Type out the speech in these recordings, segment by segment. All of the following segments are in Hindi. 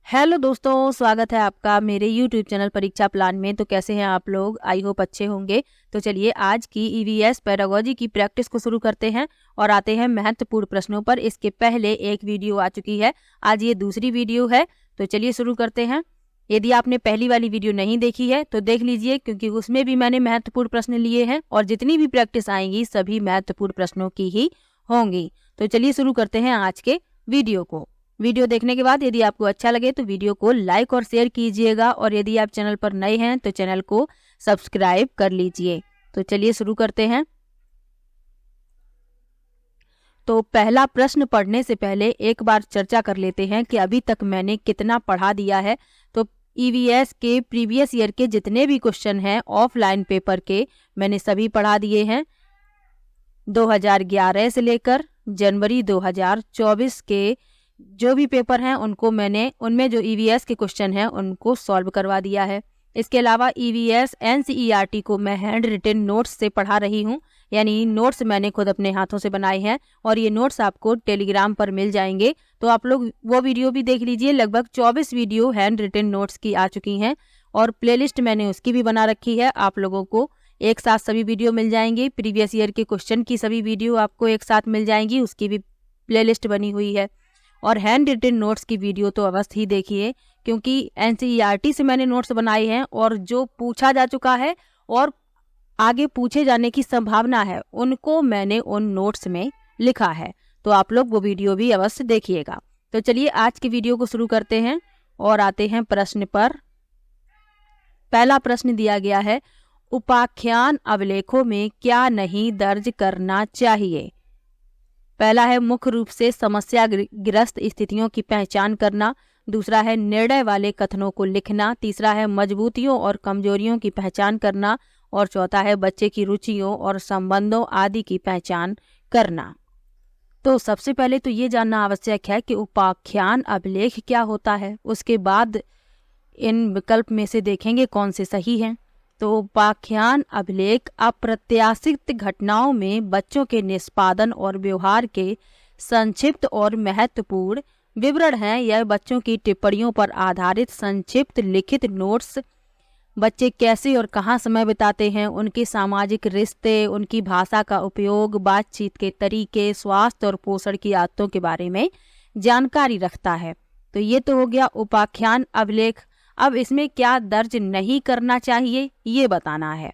हेलो दोस्तों, स्वागत है आपका मेरे YouTube चैनल परीक्षा प्लान में। तो कैसे हैं आप लोग? आई होप अच्छे होंगे। तो चलिए आज की ईवीएस पेडागोजी की प्रैक्टिस को शुरू करते हैं और आते हैं महत्वपूर्ण प्रश्नों पर। इसके पहले एक वीडियो आ चुकी है, आज ये दूसरी वीडियो है। तो चलिए शुरू करते हैं। यदि आपने पहली वाली वीडियो नहीं देखी है तो देख लीजिए, क्योंकि उसमें भी मैंने महत्वपूर्ण प्रश्न लिए हैं और जितनी भी प्रैक्टिस आएंगी सभी महत्वपूर्ण प्रश्नों की ही होंगी। तो चलिए शुरू करते हैं आज के वीडियो को। वीडियो देखने के बाद यदि आपको अच्छा लगे तो वीडियो को लाइक और शेयर कीजिएगा, और यदि आप चैनल पर नए हैं तो चैनल को सब्सक्राइब कर लीजिए। तो चलिए शुरू करते हैं। तो पहला प्रश्न पढ़ने से पहले एक बार चर्चा कर लेते हैं कि अभी तक मैंने कितना पढ़ा दिया है। तो ईवीएस के प्रीवियस ईयर के जितने भी क्वेश्चन हैं ऑफलाइन पेपर के, मैंने सभी पढ़ा दिए हैं। 2011 से लेकर जनवरी 2024 के जो भी पेपर हैं उनको मैंने, उनमें जो ईवीएस के क्वेश्चन हैं उनको सॉल्व करवा दिया है। इसके अलावा ईवीएस एनसीईआरटी को मैं हैंड रिटन नोट्स से पढ़ा रही हूँ, यानी नोट्स मैंने खुद अपने हाथों से बनाए हैं और ये नोट्स आपको टेलीग्राम पर मिल जाएंगे। तो आप लोग वो वीडियो भी देख लीजिए। लगभग 24 वीडियो हैंड रिटन नोट्स की आ चुकी हैं और प्लेलिस्ट मैंने उसकी भी बना रखी है। आप लोगों को एक साथ सभी वीडियो मिल जाएंगे। प्रीवियस ईयर के क्वेश्चन की सभी वीडियो आपको एक साथ मिल जाएंगी, उसकी भी प्लेलिस्ट बनी हुई है। और हैंड रिटन नोट्स की वीडियो तो अवश्य ही देखिए, क्योंकि एनसीईआरटी से मैंने नोट्स बनाए हैं और जो पूछा जा चुका है और आगे पूछे जाने की संभावना है उनको मैंने उन नोट्स में लिखा है। तो आप लोग वो वीडियो भी अवश्य देखिएगा। तो चलिए आज की वीडियो को शुरू करते हैं और आते हैं प्रश्न पर। पहला प्रश्न दिया गया है, उपाख्यान अभिलेखों में क्या नहीं दर्ज करना चाहिए? पहला है मुख्य रूप से समस्या ग्रस्त स्थितियों की पहचान करना। दूसरा है निर्णय वाले कथनों को लिखना। तीसरा है मजबूतियों और कमजोरियों की पहचान करना। और चौथा है बच्चे की रुचियों और संबंधों आदि की पहचान करना। तो सबसे पहले तो ये जानना आवश्यक है कि उपाख्यान अभिलेख क्या होता है। उसके बाद इन विकल्प में से देखेंगे कौन से सही हैं। तो उपाख्यान अभिलेख अप्रत्याशित घटनाओं में बच्चों के निष्पादन और व्यवहार के संक्षिप्त और महत्वपूर्ण विवरण हैं। यह बच्चों की टिप्पणियों पर आधारित संक्षिप्त लिखित नोट्स, बच्चे कैसे और कहाँ समय बिताते हैं, उनके सामाजिक रिश्ते, उनकी भाषा का उपयोग, बातचीत के तरीके, स्वास्थ्य और पोषण की आदतों के बारे में जानकारी रखता है। तो ये तो हो गया उपाख्यान अभिलेख। अब इसमें क्या दर्ज नहीं करना चाहिए ये बताना है।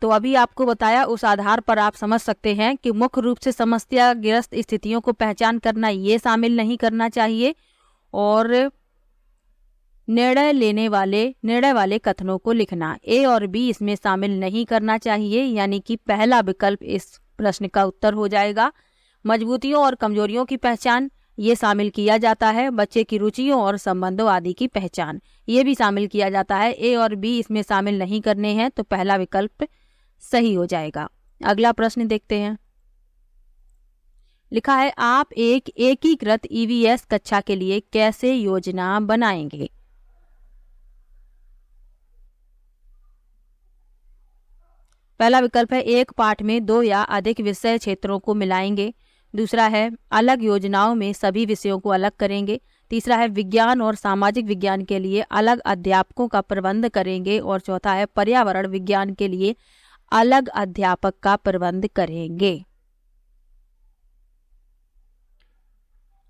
तो अभी आपको बताया, उस आधार पर आप समझ सकते हैं कि मुख्य रूप से समस्या ग्रस्त स्थितियों को पहचान करना ये शामिल नहीं करना चाहिए, और निर्णय वाले कथनों को लिखना ए और बी इसमें शामिल नहीं करना चाहिए, यानी कि पहला विकल्प इस प्रश्न का उत्तर हो जाएगा। मजबूतियों और कमजोरियों की पहचान ये शामिल किया जाता है। बच्चे की रुचियों और संबंधों आदि की पहचान ये भी शामिल किया जाता है। ए और बी इसमें शामिल नहीं करने हैं, तो पहला विकल्प सही हो जाएगा। अगला प्रश्न देखते हैं। लिखा है, आप एक एकीकृत ईवीएस कक्षा के लिए कैसे योजना बनाएंगे? पहला विकल्प है एक पाठ में 2 या अधिक विषय क्षेत्रों को मिलाएंगे। दूसरा है अलग योजनाओं में सभी विषयों को अलग करेंगे। तीसरा है विज्ञान और सामाजिक विज्ञान के लिए अलग अध्यापकों का प्रबंध करेंगे। और चौथा है पर्यावरण विज्ञान के लिए अलग अध्यापक का प्रबंध करेंगे।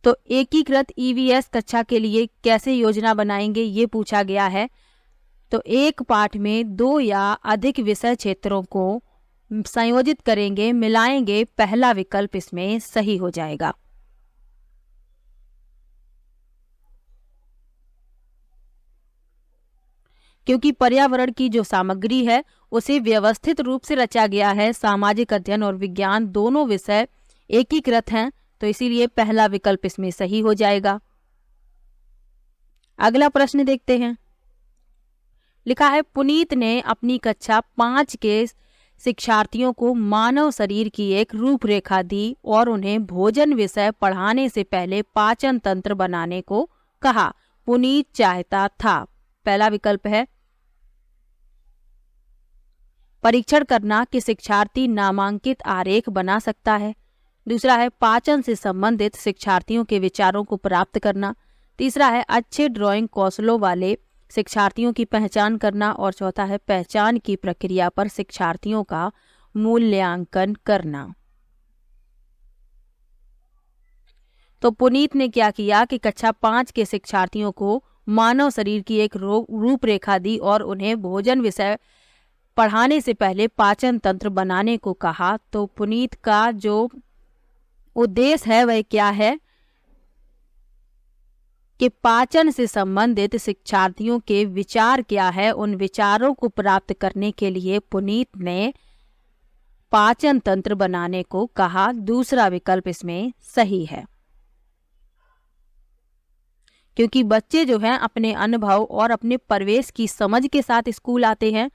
तो एकीकृत ईवीएस कक्षा के लिए कैसे योजना बनाएंगे ये पूछा गया है। तो एक पाठ में 2 या अधिक विषय क्षेत्रों को संयोजित करेंगे, मिलाएंगे, पहला विकल्प इसमें सही हो जाएगा। क्योंकि पर्यावरण की जो सामग्री है उसे व्यवस्थित रूप से रचा गया है। सामाजिक अध्ययन और विज्ञान दोनों विषय एकीकृत हैं, तो इसीलिए पहला विकल्प इसमें सही हो जाएगा। अगला प्रश्न देखते हैं। लिखा है, पुनीत ने अपनी कक्षा 5 के शिक्षार्थियों को मानव शरीर की एक रूपरेखा दी और उन्हें भोजन विषय पढ़ाने से पहले पाचन तंत्र बनाने को कहा। पुनीत चाहता था, पहला विकल्प है परीक्षण करना कि शिक्षार्थी नामांकित आरेख बना सकता है। दूसरा है पाचन से संबंधित शिक्षार्थियों के विचारों को प्राप्त करना। तीसरा है अच्छे ड्राइंग कौशलों वाले शिक्षार्थियों की पहचान करना। और चौथा है पहचान की प्रक्रिया पर शिक्षार्थियों का मूल्यांकन करना। तो पुनीत ने क्या किया कि कक्षा 5 के शिक्षार्थियों को मानव शरीर की एक रूपरेखा दी और उन्हें भोजन विषय पढ़ाने से पहले पाचन तंत्र बनाने को कहा। तो पुनीत का जो उद्देश्य है वह क्या है कि पाचन से संबंधित शिक्षार्थियों के विचार क्या है, उन विचारों को प्राप्त करने के लिए पुनीत ने पाचन तंत्र बनाने को कहा। दूसरा विकल्प इसमें सही है, क्योंकि बच्चे जो हैं अपने अनुभव और अपने परिवेश की समझ के साथ स्कूल आते हैं,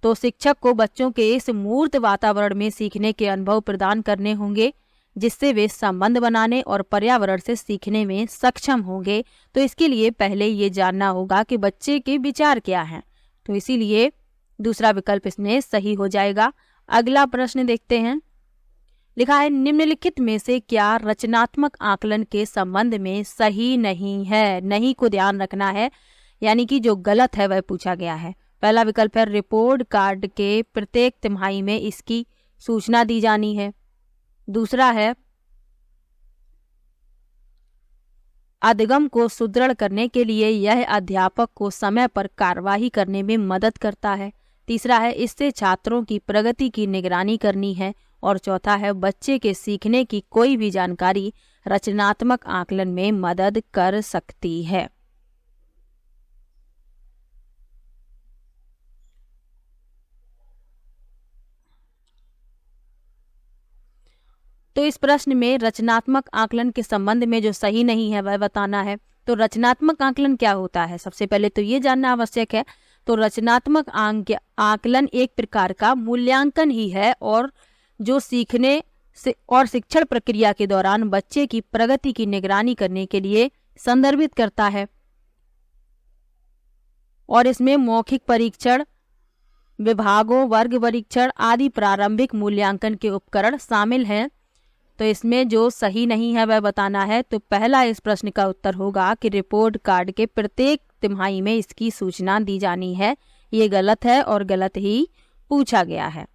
तो शिक्षक को बच्चों के इस मूर्त वातावरण में सीखने के अनुभव प्रदान करने होंगे, जिससे वे संबंध बनाने और पर्यावरण से सीखने में सक्षम होंगे। तो इसके लिए पहले ये जानना होगा कि बच्चे के विचार क्या हैं। तो इसीलिए दूसरा विकल्प इसमें सही हो जाएगा। अगला प्रश्न देखते हैं। लिखा है निम्नलिखित में से क्या रचनात्मक आकलन के संबंध में सही नहीं है। नहीं को ध्यान रखना है, यानी कि जो गलत है वह पूछा गया है। पहला विकल्प है रिपोर्ट कार्ड के प्रत्येक तिमाही में इसकी सूचना दी जानी है। दूसरा है अधिगम को सुदृढ़ करने के लिए यह अध्यापक को समय पर कार्यवाही करने में मदद करता है। तीसरा है इससे छात्रों की प्रगति की निगरानी करनी है। और चौथा है बच्चे के सीखने की कोई भी जानकारी रचनात्मक आकलन में मदद कर सकती है। तो इस प्रश्न में रचनात्मक आकलन के संबंध में जो सही नहीं है वह बताना है। तो रचनात्मक आकलन क्या होता है, सबसे पहले तो ये जानना आवश्यक है। तो रचनात्मक आकलन एक प्रकार का मूल्यांकन ही है और जो सीखने से और शिक्षण प्रक्रिया के दौरान बच्चे की प्रगति की निगरानी करने के लिए संदर्भित करता है। और इसमें मौखिक परीक्षण, विभागों, वर्ग परीक्षण आदि प्रारंभिक मूल्यांकन के उपकरण शामिल हैं। तो इसमें जो सही नहीं है वह बताना है। तो पहला इस प्रश्न का उत्तर होगा कि रिपोर्ट कार्ड के प्रत्येक तिमाही में इसकी सूचना दी जानी है। ये गलत है और गलत ही पूछा गया है,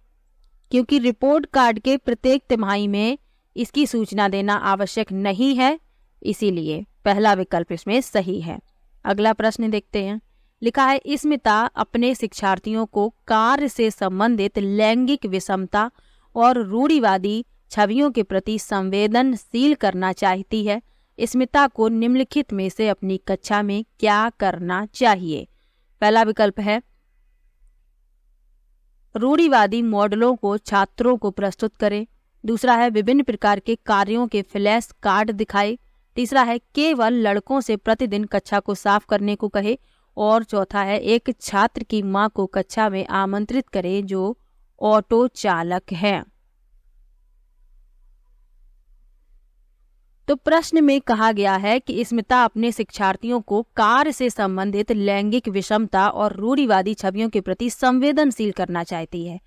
क्योंकि रिपोर्ट कार्ड के प्रत्येक तिमाही में इसकी सूचना देना आवश्यक नहीं है, इसीलिए पहला विकल्प इसमें सही है। अगला प्रश्न देखते हैं। लिखा है स्मिता अपने शिक्षार्थियों को कार्य से संबंधित लैंगिक विषमता और रूढ़िवादी छवियों के प्रति संवेदनशील करना चाहती है। स्मिता को निम्नलिखित में से अपनी कक्षा में क्या करना चाहिए। पहला विकल्प है रूढ़िवादी मॉडलों को छात्रों को प्रस्तुत करें। दूसरा है विभिन्न प्रकार के कार्यों के फ्लैश कार्ड दिखाए। तीसरा है केवल लड़कों से प्रतिदिन कक्षा को साफ करने को कहे। और चौथा है एक छात्र की मां को कक्षा में आमंत्रित करें जो ऑटो चालक है। तो प्रश्न में कहा गया है कि स्मिता अपने शिक्षार्थियों को कार्य से संबंधित लैंगिक विषमता और रूढ़िवादी छवियों के प्रति संवेदनशील करना चाहती है।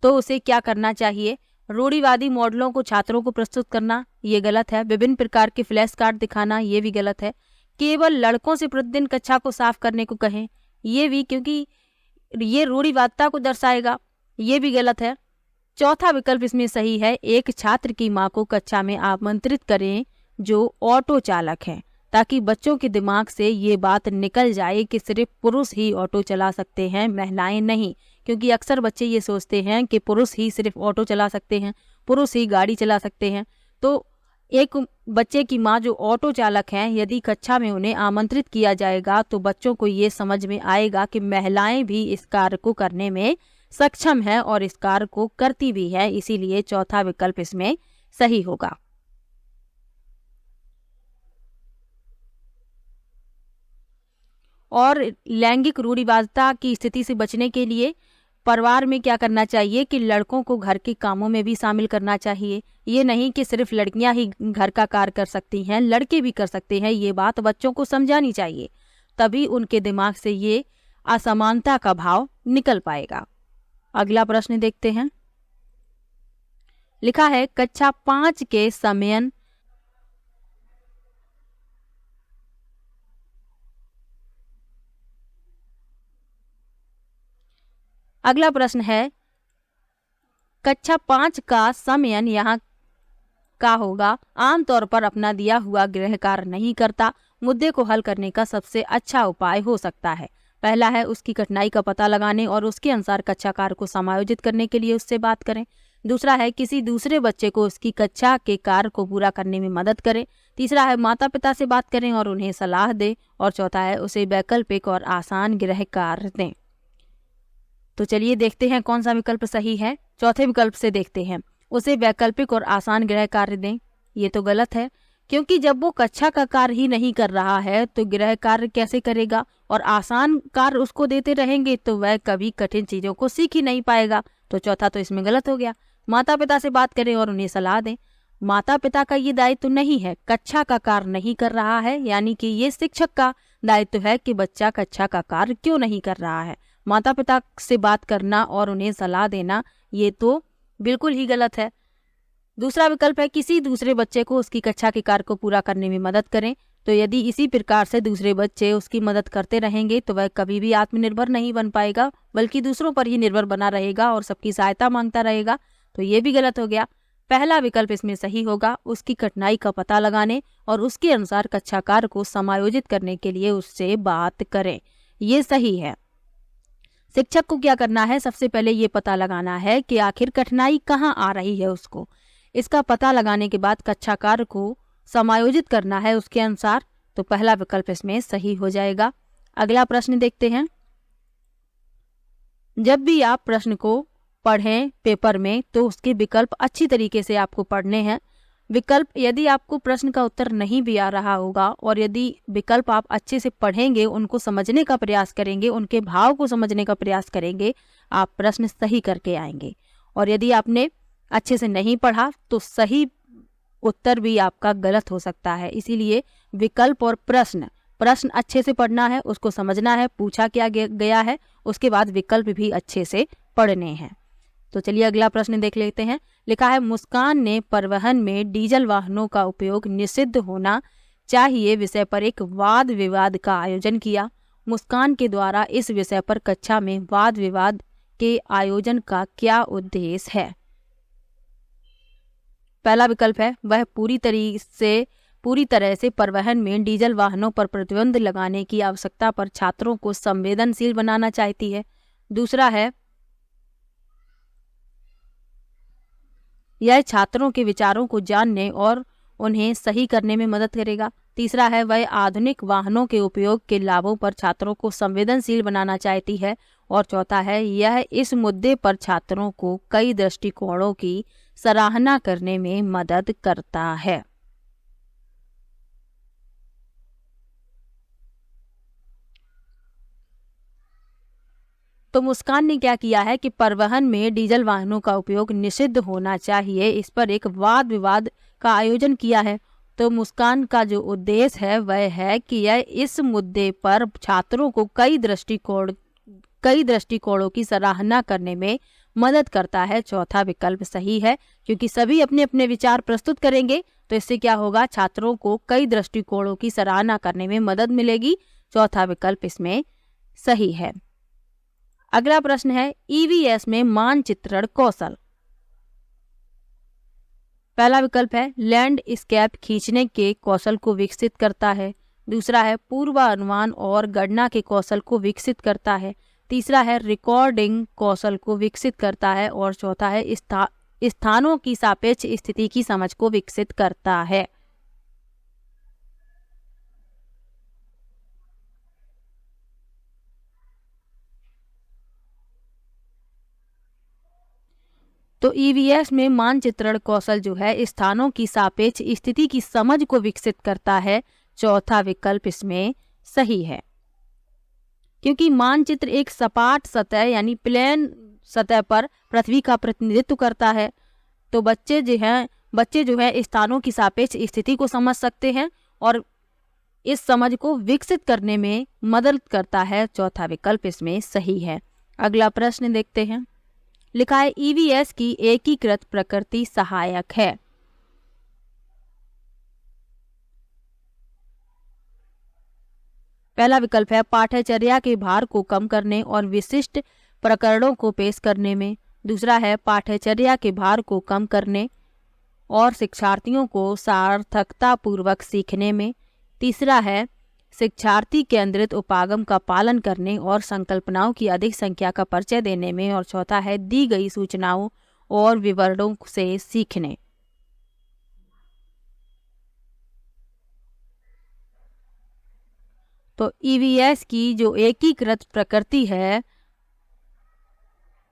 तो उसे क्या करना चाहिए। रूढ़िवादी मॉडलों को छात्रों को प्रस्तुत करना, ये गलत है। विभिन्न प्रकार के फ्लैश कार्ड दिखाना, ये भी गलत है। केवल लड़कों से प्रतिदिन कक्षा को साफ करने को कहें, ये भी, क्योंकि ये रूढ़िवादिता को दर्शाएगा, ये भी गलत है। चौथा विकल्प इसमें सही है, एक छात्र की मां को कक्षा में आमंत्रित करें जो ऑटो चालक हैं, ताकि बच्चों के दिमाग से ये बात निकल जाए कि सिर्फ पुरुष ही ऑटो चला सकते हैं, महिलाएं नहीं। क्योंकि अक्सर बच्चे ये सोचते हैं कि पुरुष ही सिर्फ ऑटो चला सकते हैं, पुरुष ही गाड़ी चला सकते हैं। तो एक बच्चे की माँ जो ऑटो चालक हैं, यदि कक्षा में उन्हें आमंत्रित किया जाएगा तो बच्चों को ये समझ में आएगा कि महिलाएं भी इस कार्य को करने में सक्षम है और इस कार्य को करती भी है। इसीलिए चौथा विकल्प इसमें सही होगा। और लैंगिक रूढ़िवादिता की स्थिति से बचने के लिए परिवार में क्या करना चाहिए कि लड़कों को घर के कामों में भी शामिल करना चाहिए। ये नहीं कि सिर्फ लड़कियां ही घर का कार्य कर सकती हैं, लड़के भी कर सकते हैं। ये बात बच्चों को समझानी चाहिए, तभी उनके दिमाग से ये असमानता का भाव निकल पाएगा। अगला प्रश्न देखते हैं। लिखा है कक्षा 5 के समयन अगला प्रश्न है कक्षा 5 का समयन यहाँ का होगा। आमतौर पर अपना दिया हुआ गृह कार्य नहीं करता, मुद्दे को हल करने का सबसे अच्छा उपाय हो सकता है। पहला है उसकी कठिनाई का पता लगाने और उसके अनुसार कक्षा कार्य को समायोजित करने के लिए उससे बात करें। दूसरा है किसी दूसरे बच्चे को उसकी कक्षा के कार्य को पूरा करने में मदद करें। तीसरा है माता पिता से बात करें और उन्हें सलाह दें। और चौथा है उसे वैकल्पिक और आसान गृह कार्य दें। तो चलिए देखते हैं कौन सा विकल्प सही है। चौथे विकल्प से देखते हैं, उसे वैकल्पिक और आसान गृह कार्य दें। ये तो गलत है, क्योंकि जब वो कक्षा का कार्य ही नहीं कर रहा है तो गृह कार्य कैसे करेगा, और आसान कार्य उसको देते रहेंगे तो वह कभी कठिन चीजों को सीख ही नहीं पाएगा। तो चौथा तो इसमें गलत हो गया। माता पिता से बात करें और उन्हें सलाह दें। माता पिता का ये दायित्व नहीं है, कक्षा का कार्य नहीं कर रहा है, यानी कि ये शिक्षक का दायित्व है कि बच्चा कक्षा का कार्य क्यों नहीं कर रहा है। माता पिता से बात करना और उन्हें सलाह देना ये तो बिल्कुल ही गलत है। दूसरा विकल्प है किसी दूसरे बच्चे को उसकी कक्षा के कार्य को पूरा करने में मदद करें। तो यदि इसी प्रकार से दूसरे बच्चे उसकी मदद करते रहेंगे तो वह कभी भी आत्मनिर्भर नहीं बन पाएगा, बल्कि दूसरों पर ही निर्भर बना रहेगा और सबकी सहायता मांगता रहेगा। तो ये भी गलत हो गया। पहला विकल्प इसमें सही होगा, उसकी कठिनाई का पता लगाने और उसके अनुसार कक्षा कार्य को समायोजित करने के लिए उससे बात करें। ये सही है। शिक्षक को क्या करना है, सबसे पहले ये पता लगाना है कि आखिर कठिनाई कहाँ आ रही है उसको। इसका पता लगाने के बाद कक्षा कार्य को समायोजित करना है उसके अनुसार। तो पहला विकल्प इसमें सही हो जाएगा। अगला प्रश्न देखते हैं। जब भी आप प्रश्न को पढ़ें पेपर में तो उसके विकल्प अच्छी तरीके से आपको पढ़ने हैं। विकल्प यदि आपको प्रश्न का उत्तर नहीं भी आ रहा होगा और यदि विकल्प आप अच्छे से पढ़ेंगे, उनको समझने का प्रयास करेंगे, उनके भाव को समझने का प्रयास करेंगे, आप प्रश्न सही करके आएंगे। और यदि आपने अच्छे से नहीं पढ़ा तो सही उत्तर भी आपका गलत हो सकता है। इसीलिए विकल्प और प्रश्न अच्छे से पढ़ना है, उसको समझना है, पूछा क्या गया है, उसके बाद विकल्प भी अच्छे से पढ़ने हैं। तो चलिए अगला प्रश्न देख लेते हैं। लिखा है मुस्कान ने परिवहन में डीजल वाहनों का उपयोग निषिद्ध होना चाहिए विषय पर एक वाद विवाद का आयोजन किया। मुस्कान के द्वारा इस विषय पर कक्षा में वाद विवाद के आयोजन का क्या उद्देश्य है। पहला विकल्प है वह पूरी तरह से परिवहन में डीजल वाहनों पर प्रतिबंध लगाने की आवश्यकता पर छात्रों को संवेदनशील बनाना चाहती है। दूसरा है यह छात्रों के विचारों को जानने और उन्हें सही करने में मदद करेगा। तीसरा है वह आधुनिक वाहनों के उपयोग के लाभों पर छात्रों को संवेदनशील बनाना चाहती है। और चौथा है यह इस मुद्दे पर छात्रों को कई दृष्टिकोणों की सराहना करने में मदद करता है। तो मुस्कान ने क्या किया है कि परिवहन में डीजल वाहनों का उपयोग निषिद्ध होना चाहिए, इस पर एक वाद विवाद का आयोजन किया है। तो मुस्कान का जो उद्देश्य है वह है कि यह इस मुद्दे पर छात्रों को कई दृष्टिकोणों की सराहना करने में मदद करता है। चौथा विकल्प सही है, क्योंकि सभी अपने अपने विचार प्रस्तुत करेंगे तो इससे क्या होगा, छात्रों को कई दृष्टिकोणों की सराहना करने में मदद मिलेगी। चौथा विकल्प इसमें सही है। अगला प्रश्न है ईवीएस में मानचित्रण कौशल। पहला विकल्प है लैंडस्केप खींचने के कौशल को विकसित करता है। दूसरा है पूर्वानुमान और गणना के कौशल को विकसित करता है। तीसरा है रिकॉर्डिंग कौशल को विकसित करता है। और चौथा है स्थानों की सापेक्ष स्थिति की समझ को विकसित करता है। तो ईवीएस में मानचित्रण कौशल जो है स्थानों की सापेक्ष स्थिति की समझ को विकसित करता है। चौथा विकल्प इसमें सही है, क्योंकि मानचित्र एक सपाट सतह यानी प्लेन सतह पर पृथ्वी का प्रतिनिधित्व करता है। तो बच्चे जो है स्थानों की सापेक्ष स्थिति को समझ सकते हैं और इस समझ को विकसित करने में मदद करता है। चौथा विकल्प इसमें सही है। अगला प्रश्न देखते हैं। लिखा है ईवीएस की एकीकृत प्रकृति सहायक है। पहला विकल्प है पाठ्यचर्या के भार को कम करने और विशिष्ट प्रकरणों को पेश करने में। दूसरा है पाठ्यचर्या के भार को कम करने और शिक्षार्थियों को सार्थकता पूर्वक सीखने में। तीसरा है शिक्षार्थी केंद्रित उपागम का पालन करने और संकल्पनाओं की अधिक संख्या का परिचय देने में। और चौथा है दी गई सूचनाओं और विवरणों से सीखने। तो ईवीएस की जो एकीकृत प्रकृति है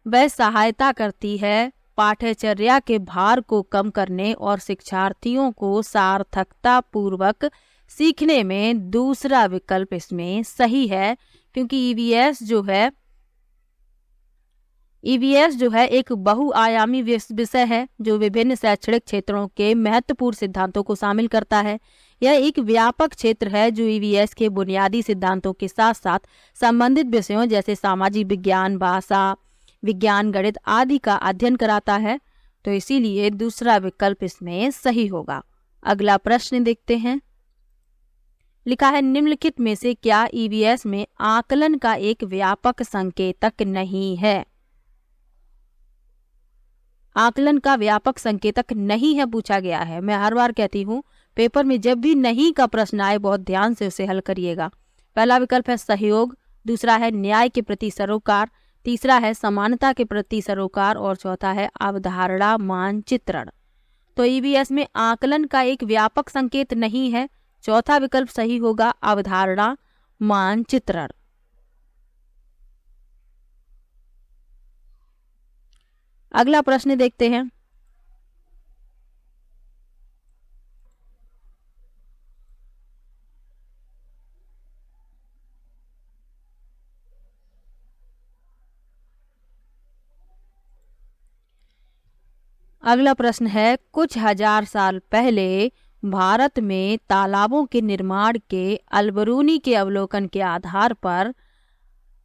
वह सहायता करती है पाठ्यचर्या के भार को कम करने और शिक्षार्थियों को सार्थकता पूर्वक सीखने में। दूसरा विकल्प इसमें सही है, क्योंकि ईवीएस जो है एक बहुआयामी विषय है जो विभिन्न शैक्षणिक क्षेत्रों के महत्वपूर्ण सिद्धांतों को शामिल करता है। यह एक व्यापक क्षेत्र है जो ईवीएस के बुनियादी सिद्धांतों के साथ साथ संबंधित विषयों जैसे सामाजिक विज्ञान, भाषा विज्ञान, गणित आदि का अध्ययन कराता है। तो इसीलिए दूसरा विकल्प इसमें सही होगा। अगला प्रश्न देखते हैं। लिखा है निम्नलिखित में से क्या ईवीएस में आकलन का एक व्यापक संकेतक नहीं है? आकलन का व्यापक संकेतक नहीं है पूछा गया है। मैं हर बार कहती हूँ पेपर में जब भी नहीं का प्रश्न आए बहुत ध्यान से उसे हल करिएगा। पहला विकल्प है सहयोग, दूसरा है न्याय के प्रति सरोकार, तीसरा है समानता के प्रति सरोकार और चौथा है अवधारणा मानचित्रण। तो ईवीएस में आकलन का एक व्यापक संकेत नहीं है। चौथा विकल्प सही होगा, अवधारणा मानचित्रण। अगला प्रश्न देखते हैं। अगला प्रश्न है कुछ हजार साल पहले भारत में तालाबों के निर्माण के अलबरूनी के अवलोकन के आधार पर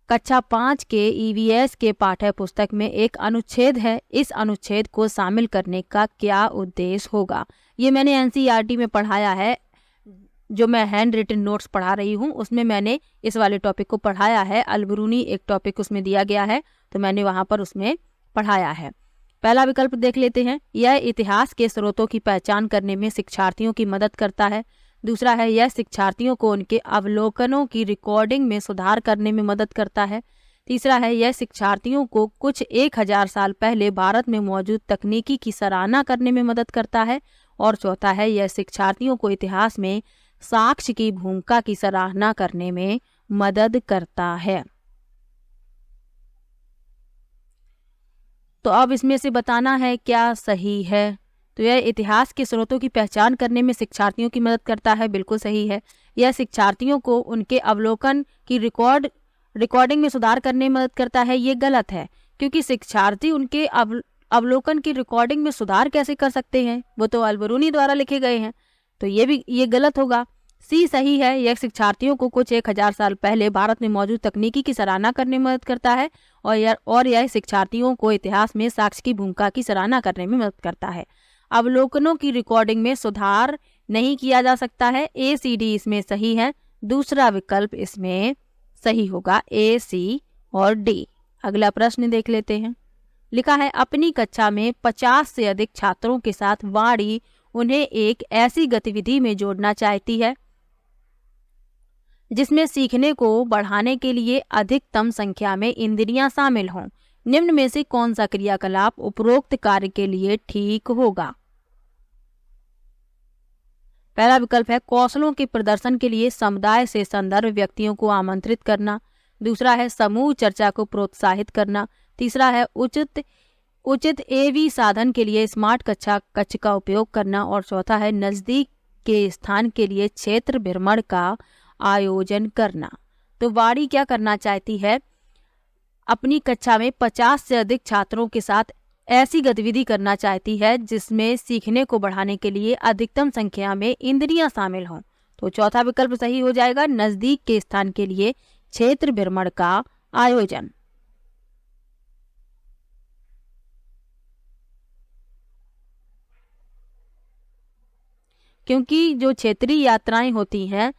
कक्षा 5 के ईवीएस के पाठ्य पुस्तक में एक अनुच्छेद है। इस अनुच्छेद को शामिल करने का क्या उद्देश्य होगा? ये मैंने एनसीईआरटी में पढ़ाया है। जो मैं हैंड रिटन नोट्स पढ़ा रही हूँ उसमें मैंने इस वाले टॉपिक को पढ़ाया है। अलबरूनी एक टॉपिक उसमें दिया गया है तो मैंने वहाँ पर उसमें पढ़ाया है। पहला विकल्प देख लेते हैं। यह इतिहास के स्रोतों की पहचान करने में शिक्षार्थियों की मदद करता है। दूसरा है यह शिक्षार्थियों को उनके अवलोकनों की रिकॉर्डिंग में सुधार करने में मदद करता है। तीसरा है यह शिक्षार्थियों को कुछ 1000 साल पहले भारत में मौजूद तकनीकी की सराहना करने में मदद करता है। और चौथा है यह शिक्षार्थियों को इतिहास में साक्ष्य की भूमिका की सराहना करने में मदद करता है। तो अब इसमें से बताना है क्या सही है। तो यह इतिहास के स्रोतों की पहचान करने में शिक्षार्थियों की मदद करता है, बिल्कुल सही है। यह शिक्षार्थियों को उनके अवलोकन की रिकॉर्डिंग में सुधार करने में मदद करता है, ये गलत है, क्योंकि शिक्षार्थी उनके अवलोकन की रिकॉर्डिंग में सुधार कैसे कर सकते हैं? वो तो अलबरूनी द्वारा लिखे गए हैं। तो ये गलत होगा। सी सही है, यह शिक्षार्थियों को कुछ 1000 साल पहले भारत में मौजूद तकनीकी की सराहना करने में मदद करता है और यह शिक्षार्थियों को इतिहास में साक्ष्य की भूमिका की सराहना करने में मदद करता है। अवलोकनों की रिकॉर्डिंग में सुधार नहीं किया जा सकता है। ए सी डी इसमें सही है। दूसरा विकल्प इसमें सही होगा, ए सी और डी। अगला प्रश्न देख लेते हैं। लिखा है अपनी कक्षा में 50 से अधिक छात्रों के साथ वाणी उन्हें एक ऐसी गतिविधि में जोड़ना चाहती है जिसमें सीखने को बढ़ाने के लिए अधिकतम संख्या में इंद्रियां शामिल हों। निम्न में से कौन सा क्रियाकलाप उपरोक्त कार्य के लिए ठीक होगा? पहला विकल्प है कौशलों के प्रदर्शन के लिए समुदाय से संदर्भ व्यक्तियों को आमंत्रित करना। दूसरा है समूह चर्चा को प्रोत्साहित करना। तीसरा है उचित एवी साधन के लिए स्मार्ट कक्ष का उपयोग करना। और चौथा है नजदीक के स्थान के लिए क्षेत्र भ्रमण का आयोजन करना। तो वाणी क्या करना चाहती है? अपनी कक्षा में 50 से अधिक छात्रों के साथ ऐसी गतिविधि करना चाहती है जिसमें सीखने को बढ़ाने के लिए अधिकतम संख्या में इंद्रियां शामिल हों। तो चौथा विकल्प सही हो जाएगा, नजदीक के स्थान के लिए क्षेत्र भ्रमण का आयोजन। क्योंकि जो क्षेत्रीय यात्राएं होती हैं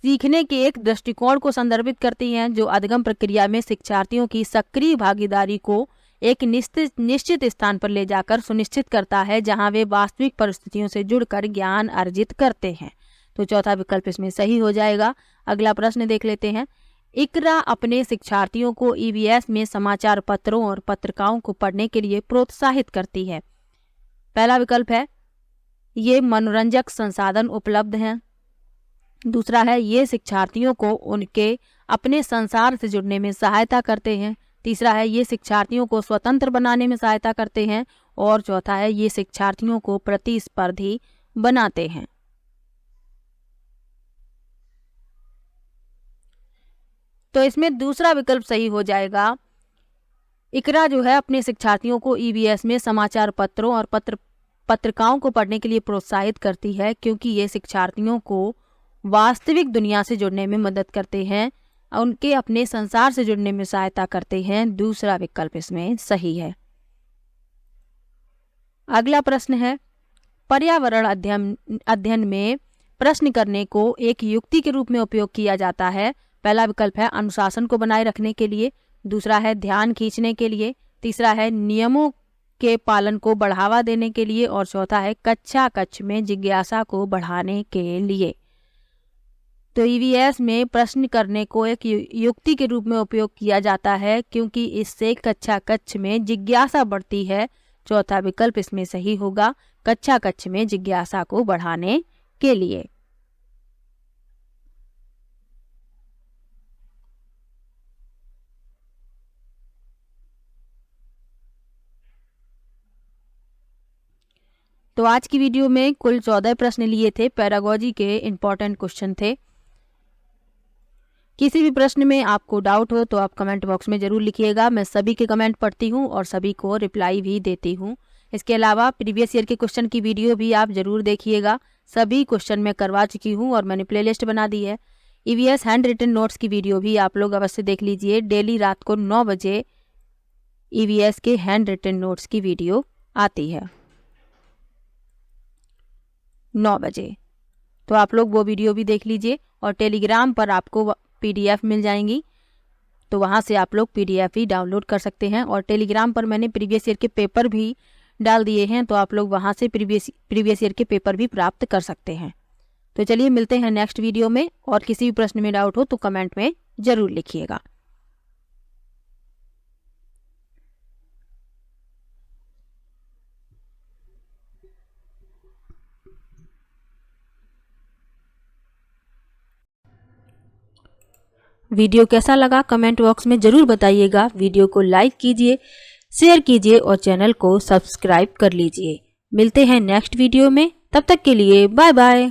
सीखने के एक दृष्टिकोण को संदर्भित करती हैं जो अधिगम प्रक्रिया में शिक्षार्थियों की सक्रिय भागीदारी को एक निश्चित स्थान पर ले जाकर सुनिश्चित करता है जहां वे वास्तविक परिस्थितियों से जुड़कर ज्ञान अर्जित करते हैं। तो चौथा विकल्प इसमें सही हो जाएगा। अगला प्रश्न देख लेते हैं। इकरा अपने शिक्षार्थियों को ईवीएस में समाचार पत्रों और पत्रिकाओं को पढ़ने के लिए प्रोत्साहित करती है। पहला विकल्प है ये मनोरंजक संसाधन उपलब्ध हैं। दूसरा है ये शिक्षार्थियों को उनके अपने संसार से जुड़ने में सहायता करते हैं। तीसरा है ये शिक्षार्थियों को स्वतंत्र बनाने में सहायता करते हैं। और चौथा है ये शिक्षार्थियों को प्रतिस्पर्धी बनाते हैं। तो इसमें दूसरा विकल्प सही हो जाएगा। इकरा जो है अपने शिक्षार्थियों को ईवीएस में समाचार पत्रों और पत्रिकाओं को पढ़ने के लिए प्रोत्साहित करती है क्योंकि ये शिक्षार्थियों को वास्तविक दुनिया से जुड़ने में मदद करते हैं, उनके अपने संसार से जुड़ने में सहायता करते हैं। दूसरा विकल्प इसमें सही है। अगला प्रश्न है पर्यावरण अध्ययन में प्रश्न करने को एक युक्ति के रूप में उपयोग किया जाता है। पहला विकल्प है अनुशासन को बनाए रखने के लिए। दूसरा है ध्यान खींचने के लिए। तीसरा है नियमों के पालन को बढ़ावा देने के लिए। और चौथा है कक्षा कक्ष में जिज्ञासा को बढ़ाने के लिए। तो ईवीएस में प्रश्न करने को एक युक्ति के रूप में उपयोग किया जाता है क्योंकि इससे कक्षा कक्ष में जिज्ञासा बढ़ती है। चौथा विकल्प इसमें सही होगा, कक्षा कक्ष में जिज्ञासा को बढ़ाने के लिए। तो आज की वीडियो में कुल 14 प्रश्न लिए थे। पैरागोजी के इम्पोर्टेंट क्वेश्चन थे। किसी भी प्रश्न में आपको डाउट हो तो आप कमेंट बॉक्स में ज़रूर लिखिएगा। मैं सभी के कमेंट पढ़ती हूँ और सभी को रिप्लाई भी देती हूँ। इसके अलावा प्रीवियस ईयर के क्वेश्चन की वीडियो भी आप ज़रूर देखिएगा। सभी क्वेश्चन मैं करवा चुकी हूँ और मैंने प्लेलिस्ट बना दी है। ईवीएस हैंड रिटन नोट्स की वीडियो भी आप लोग अवश्य देख लीजिए। डेली रात को 9 बजे ईवीएस के हैंड रिटन नोट्स की वीडियो आती है 9 बजे। तो आप लोग वो वीडियो भी देख लीजिए। और टेलीग्राम पर आपको पीडीएफ मिल जाएंगी, तो वहाँ से आप लोग पीडीएफ ही डाउनलोड कर सकते हैं। और टेलीग्राम पर मैंने प्रीवियस ईयर के पेपर भी डाल दिए हैं, तो आप लोग वहाँ से प्रीवियस ईयर के पेपर भी प्राप्त कर सकते हैं। तो चलिए मिलते हैं नेक्स्ट वीडियो में। और किसी भी प्रश्न में डाउट हो तो कमेंट में ज़रूर लिखिएगा। वीडियो कैसा लगा कमेंट बॉक्स में ज़रूर बताइएगा। वीडियो को लाइक कीजिए, शेयर कीजिए और चैनल को सब्सक्राइब कर लीजिए। मिलते हैं नेक्स्ट वीडियो में, तब तक के लिए बाय बाय।